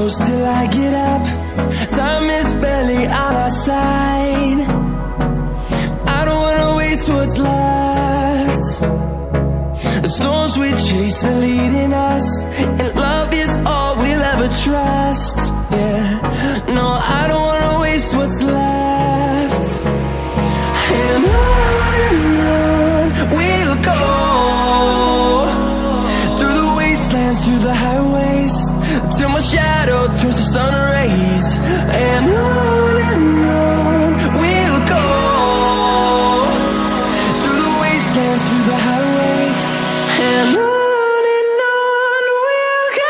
close till I get up. Time is barely on our side. I don't wanna waste what's left. The storms we chase are leading us, and love is all we'll ever trust. Yeah, no, I don't wanna waste what's left. And on we'll go, through the wastelands, through the highways, till my shadow turns to sun rays. And on we'll go, through the wastelands, through the highways, and on we'll go.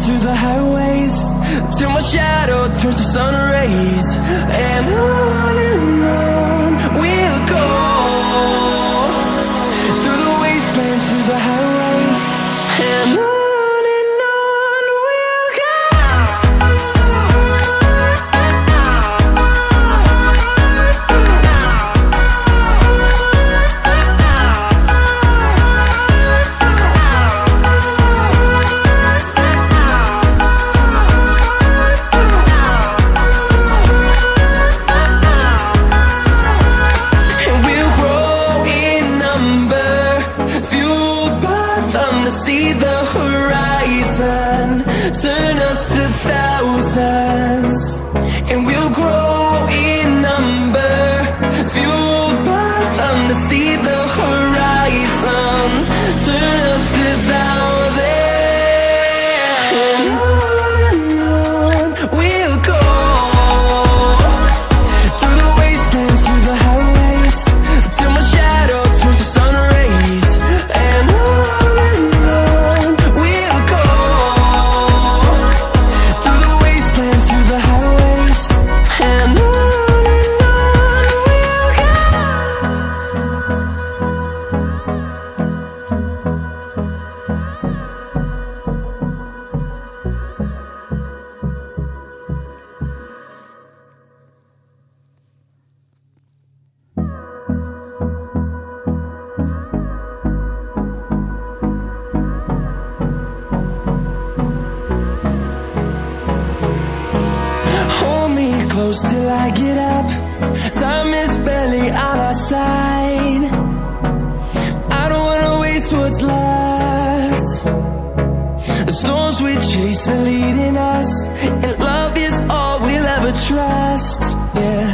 Through the highways, till my shadow turns to sun rays. And on we'll go, through the wastelands, through the highways, and on we'll go. See the horizon, turn us to thousands, and we'll grow in number, fueled by them. To see the horizon, turn us to thousands, and on we'll go, through the wastelands, through the highways, till my shadow turns to sun rays. And close till I get up. Time is barely on our side. I don't wanna waste what's left. The storms we chase are leading us, and love is all we'll ever trust. Yeah,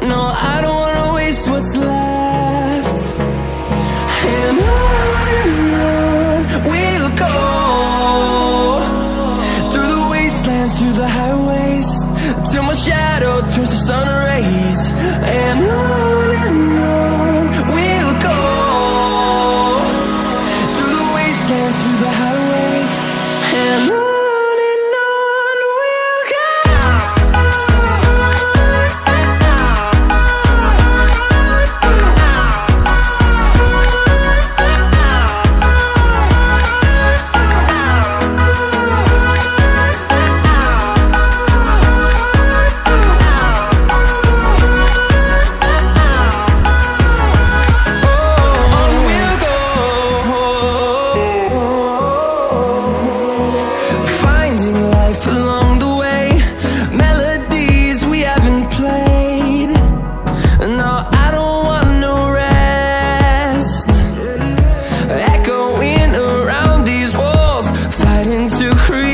no, I don't wanna waste what's left. And on we'll go, through the wastelands, through the highways, till my shadow turns to sun rays. And on we'll go, through the wastelands, through the highways, and on we'll go. To create